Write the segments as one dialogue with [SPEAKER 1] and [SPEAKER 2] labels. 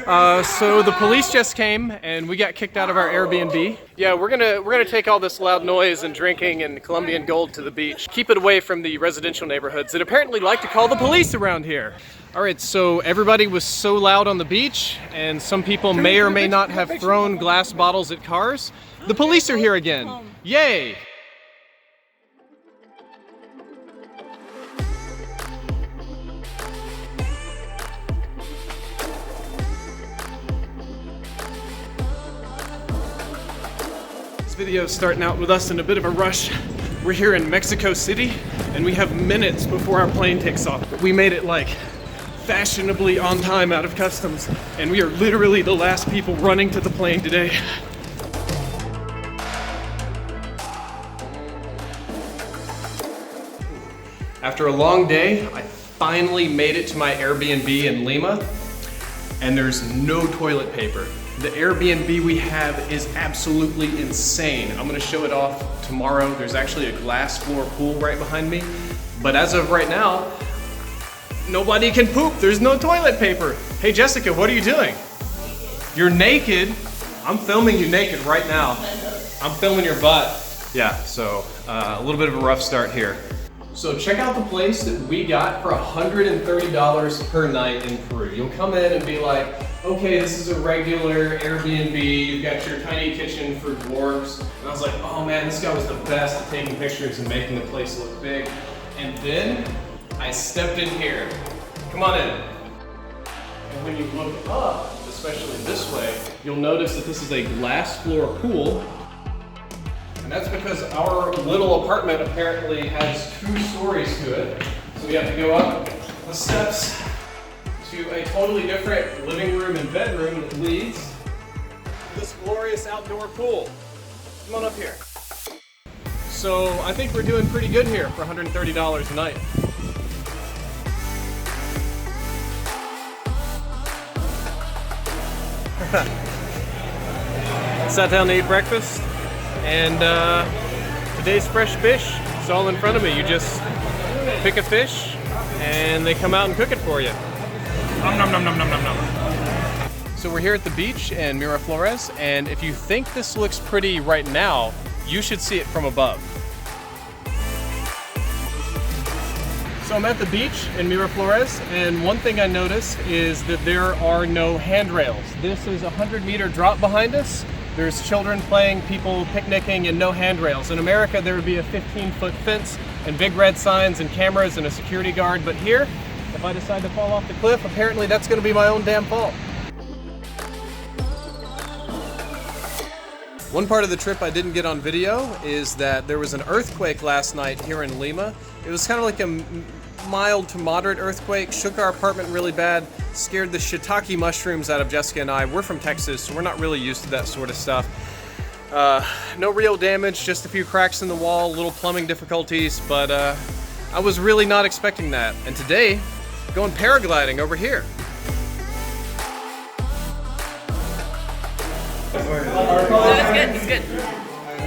[SPEAKER 1] So the police just came and we got kicked out of our Airbnb. Yeah, we're gonna take all this loud noise and drinking and Colombian gold to the beach. Keep it away from the residential neighborhoods that apparently like to call the police around here. All right, so everybody was so loud on the beach, and some people may or may not have thrown glass bottles at cars. The police are here again. Yay! Video is starting out with us in a bit of a rush. We're here in Mexico City and we have minutes before our plane takes off. We made it like fashionably on time out of customs, and we are literally the last people running to the plane today. After a long day, I finally made it to my Airbnb in Lima, and there's no toilet paper. The Airbnb we have is absolutely insane. I'm gonna show it off tomorrow. There's actually a glass floor pool right behind me. But as of right now, nobody can poop. There's no toilet paper. Hey Jessica, what are you doing? You're naked. I'm filming you naked right now. I'm filming your butt. Yeah, so a little bit of a rough start here. So check out the place that we got for $130 per night in Peru. You'll come in and be like, okay, this is a regular Airbnb. You've got your tiny kitchen for dwarves. And I was like, oh man, this guy was the best at taking pictures and making the place look big. And then I stepped in here. Come on in. And when you look up, especially this way, you'll notice that this is a glass floor pool. And that's because our little apartment apparently has 2 stories to it. So we have to go up the steps to a totally different living room and bedroom that leads to this glorious outdoor pool. Come on up here. So I think we're doing pretty good here for $130 a night. Sat down to eat breakfast, and today's fresh fish is all in front of me. You just pick a fish and they come out and cook it for you. Nom, nom, nom, nom, nom, nom, nom. So we're here at the beach in Miraflores, and if you think this looks pretty right now, you should see it from above. So I'm at the beach in Miraflores, and one thing I noticed is that there are no handrails. This is a 100-meter drop behind us. There's children playing, people picnicking, and no handrails. In America, there would be a 15-foot fence and big red signs and cameras and a security guard, but here, if I decide to fall off the cliff, apparently that's gonna be my own damn fault. One part of the trip I didn't get on video is that there was an earthquake last night here in Lima. It was kind of like a mild to moderate earthquake, shook our apartment really bad, scared the shiitake mushrooms out of Jessica and I. We're from Texas, so we're not really used to that sort of stuff. No real damage, just a few cracks in the wall, little plumbing difficulties, but I was really not expecting that. And today, going paragliding over here.
[SPEAKER 2] It's good.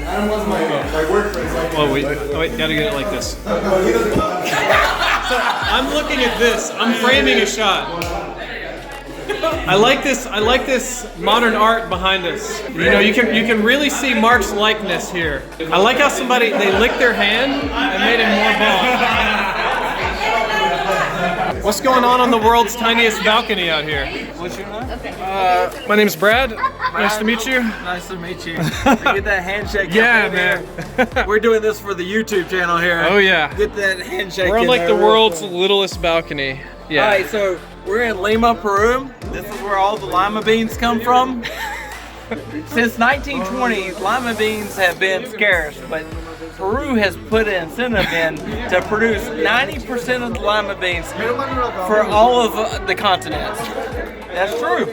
[SPEAKER 3] Adam was my work friend.
[SPEAKER 1] Oh wait, gotta get it like this. So I'm looking at this. I'm framing a shot. I like this modern art behind us. You know, you can really see Mark's likeness here. I like how they licked their hand and made him more bald. What's going on the world's tiniest balcony out here?
[SPEAKER 4] What's your name?
[SPEAKER 1] My name's Brad. Nice to meet you.
[SPEAKER 4] Nice to meet you. Get that handshake.
[SPEAKER 1] Yeah, man.
[SPEAKER 4] We're doing this for the YouTube channel here.
[SPEAKER 1] Oh yeah.
[SPEAKER 4] Get that handshake.
[SPEAKER 1] We're on like the world's littlest balcony. Yeah.
[SPEAKER 4] Alright, so we're in Lima, Peru. This is where all the lima beans come from. Since 1920, lima beans have been scarce, but Peru has put an incentive in to produce 90% of the lima beans for all of the continents. That's true.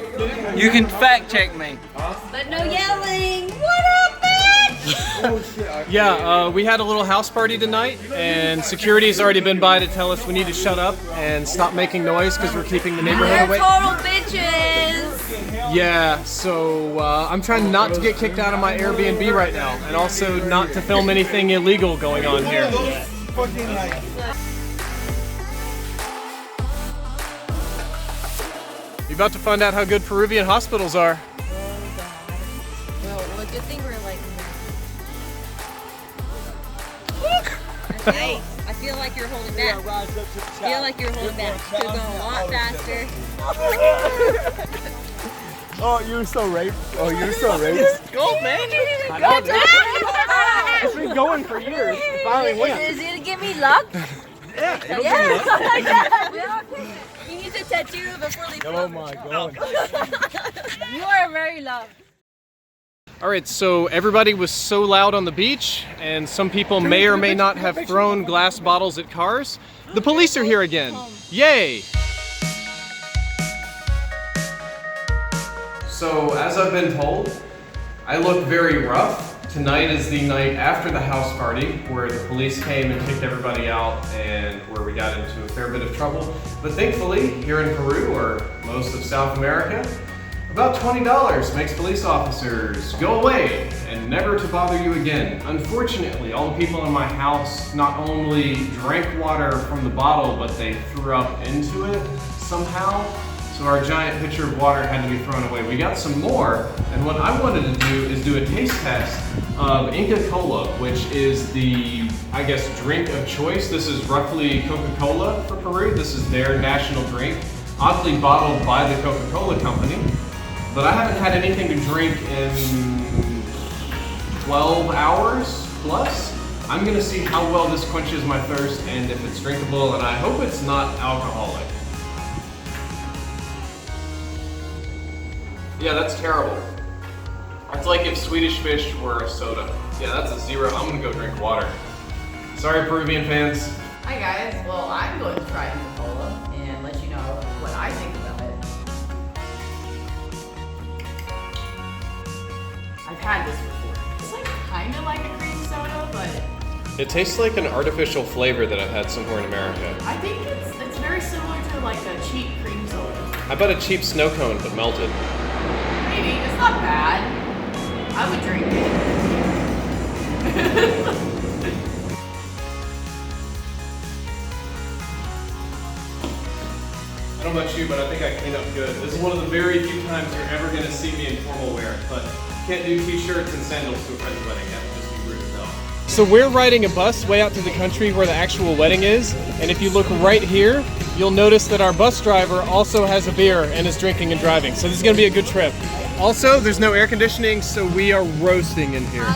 [SPEAKER 4] You can fact check me.
[SPEAKER 2] But no yelling. What up, bitch?
[SPEAKER 1] Yeah, we had a little house party tonight, and security's already been by to tell us we need to shut up and stop making noise because we're keeping the neighborhood
[SPEAKER 2] They're
[SPEAKER 1] awake.
[SPEAKER 2] total bitches.
[SPEAKER 1] Yeah, so I'm trying not to get kicked out of my Airbnb right now, and also not to film anything illegal going on here. You're about to find out how good Peruvian hospitals are.
[SPEAKER 2] Well, good thing we're like. I feel like you're holding back. I feel like you're holding back. You're going a lot faster.
[SPEAKER 3] Oh, you're so raped. Oh, you're so raped.
[SPEAKER 4] Go, man.
[SPEAKER 2] I know, dude.
[SPEAKER 3] It's been going for years. It finally went.
[SPEAKER 2] Is it give me luck?
[SPEAKER 3] Yeah, it'll
[SPEAKER 2] Yeah. You need to tattoo before they
[SPEAKER 3] Oh my god.
[SPEAKER 2] You are very loved.
[SPEAKER 1] All right, so everybody was so loud on the beach, and some people may or may not have thrown glass bottles at cars. The police are here again. Yay! So, as I've been told, I look very rough. Tonight is the night after the house party, where the police came and kicked everybody out, and where we got into a fair bit of trouble. But thankfully, here in Peru, or most of South America, about $20 makes police officers go away and never to bother you again. Unfortunately, all the people in my house not only drank water from the bottle, but they threw up into it somehow. So our giant pitcher of water had to be thrown away. We got some more, and what I wanted to do is do a taste test of Inca Cola, which is the, I guess, drink of choice. This is roughly Coca-Cola for Peru. This is their national drink, oddly bottled by the Coca-Cola company. But I haven't had anything to drink in 12 hours plus. I'm gonna see how well this quenches my thirst and if it's drinkable, and I hope it's not alcoholic. Yeah, that's terrible. It's like if Swedish Fish were a soda. Yeah, that's a 0. I'm gonna go drink water. Sorry, Peruvian fans.
[SPEAKER 5] Hi guys, well I'm going to try Inca Cola and let you know what I think about it. I've had this before. It's like kind of like a cream soda, but
[SPEAKER 1] It tastes like an artificial flavor that I've had somewhere in America.
[SPEAKER 5] I think it's very similar to like a cheap cream soda.
[SPEAKER 1] How about a cheap snow cone but melted?
[SPEAKER 5] Maybe, it's not bad. I would drink it.
[SPEAKER 1] I don't know about you, but I think I clean up good. This is one of the very few times you're ever gonna see me in formal wear, but can't do t-shirts and sandals to a friend's wedding. That would just be rude as hell. So we're riding a bus way out to the country where the actual wedding is, and if you look right here, you'll notice that our bus driver also has a beer and is drinking and driving. So this is gonna be a good trip. Also, there's no air conditioning, so we are roasting in here.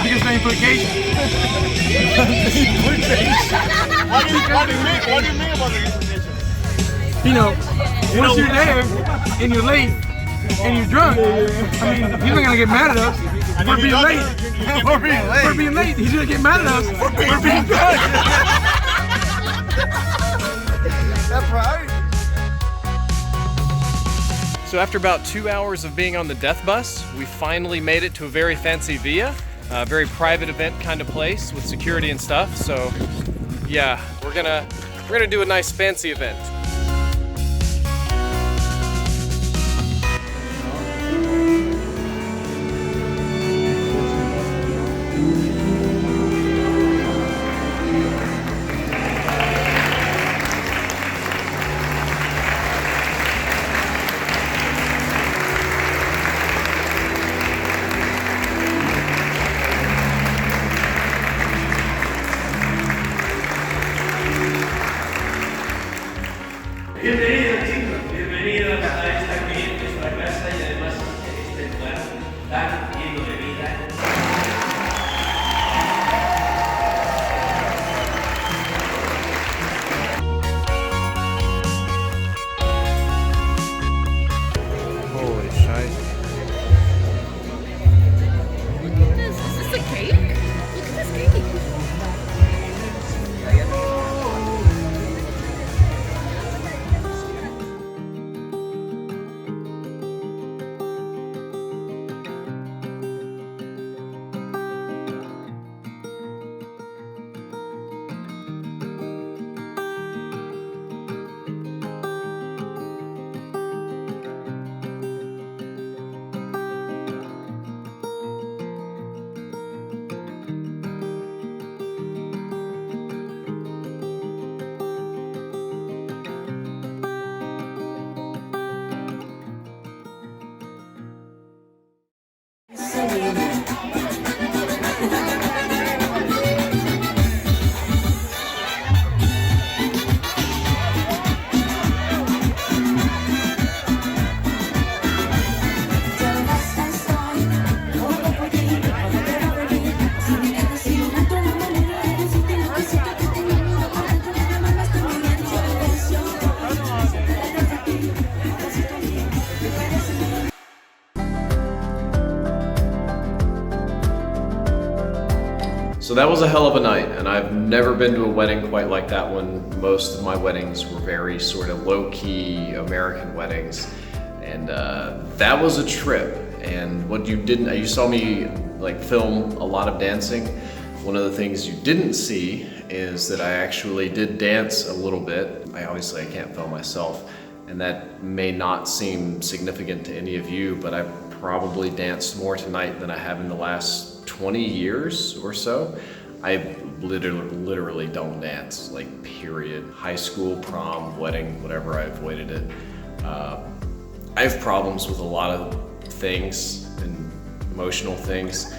[SPEAKER 3] Biggest implication. What do you mean about the implication?
[SPEAKER 4] You know, once you're there and you're late and you're drunk, I mean, he's not gonna get mad at us for being late. For being late, he's gonna get mad at us for being drunk.
[SPEAKER 3] That's right.
[SPEAKER 1] So after about 2 hours of being on the death bus, we finally made it to a very fancy villa, a very private event kind of place with security and stuff. So yeah, we're gonna do a nice fancy event.
[SPEAKER 6] Bienvenidos chicos, bienvenidos a esta que es nuestra casa y además este lugar tan lleno de vida.
[SPEAKER 1] Holy shite.
[SPEAKER 2] Look at this. Is this a cake? Look at this cake.
[SPEAKER 1] So that was a hell of a night, and I've never been to a wedding quite like that one. Most of my weddings were very sort of low-key American weddings, and that was a trip. And what you saw me like film a lot of dancing. One of the things you didn't see is that I actually did dance a little bit. I can't film myself, and that may not seem significant to any of you, but I probably danced more tonight than I have in the last 20 years or so. I literally don't dance, like period. High school, prom, wedding, whatever, I avoided it. I have problems with a lot of things and emotional things.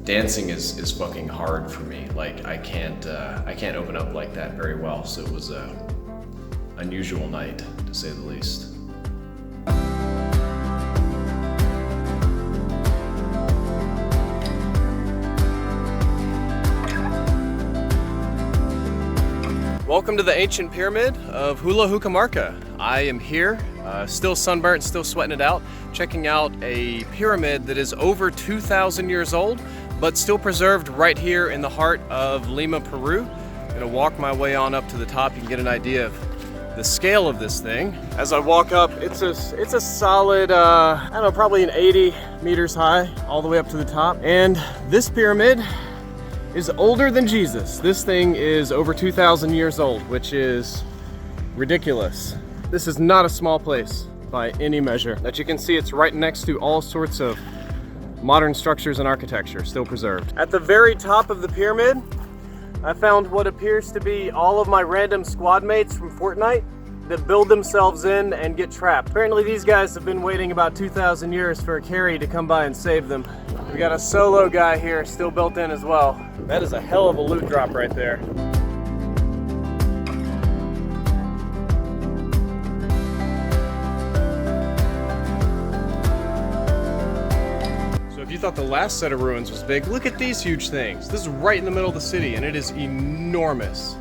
[SPEAKER 1] Dancing is fucking hard for me. Like I can't open up like that very well. So it was a unusual night, to say the least. Welcome to the ancient pyramid of Hula Hucamarca. I am here, still sunburnt, still sweating it out, checking out a pyramid that is over 2,000 years old, but still preserved right here in the heart of Lima, Peru. I'm gonna walk my way on up to the top. You can get an idea of the scale of this thing. As I walk up, it's a solid, I don't know, probably an 80 meters high, all the way up to the top. And this pyramid is older than Jesus. This thing is over 2,000 years old, which is ridiculous. This is not a small place by any measure. As you can see, it's right next to all sorts of modern structures and architecture, still preserved. At the very top of the pyramid, I found what appears to be all of my random squad mates from Fortnite that build themselves in and get trapped. Apparently these guys have been waiting about 2,000 years for a carry to come by and save them. We got a solo guy here, still built in as well. That is a hell of a loot drop right there. So if you thought the last set of ruins was big, look at these huge things. This is right in the middle of the city and it is enormous.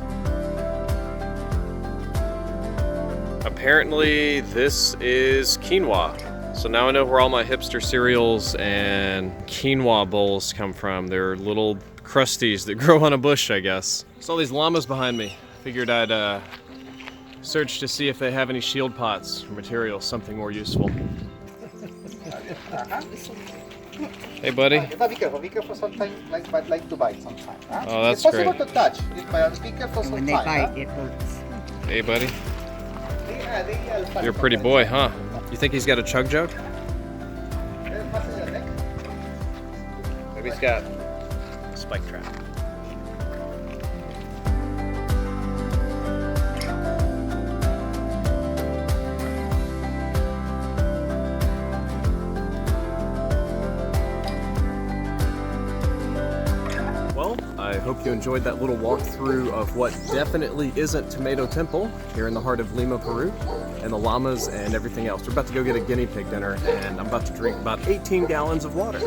[SPEAKER 1] Apparently this is quinoa. So now I know where all my hipster cereals and quinoa bowls come from. They're little crusties that grow on a bush, I guess. Saw these llamas behind me. Figured I'd search to see if they have any shield pots or materials, something more useful. Hey, buddy.
[SPEAKER 7] Be careful sometimes, like to bite sometimes. Huh?
[SPEAKER 1] Oh, that's
[SPEAKER 7] it's possible
[SPEAKER 1] great.
[SPEAKER 7] to touch, but be careful
[SPEAKER 8] When
[SPEAKER 7] sometimes.
[SPEAKER 8] they bite, it hurts.
[SPEAKER 1] Hey, buddy. You're a pretty boy, huh? You think he's got a chug jug? Maybe he's got a spike trap. Well, I hope you enjoyed that little walkthrough of what definitely isn't Tomato Temple here in the heart of Lima, Peru, and the llamas and everything else. We're about to go get a guinea pig dinner, and I'm about to drink about 18 gallons of water.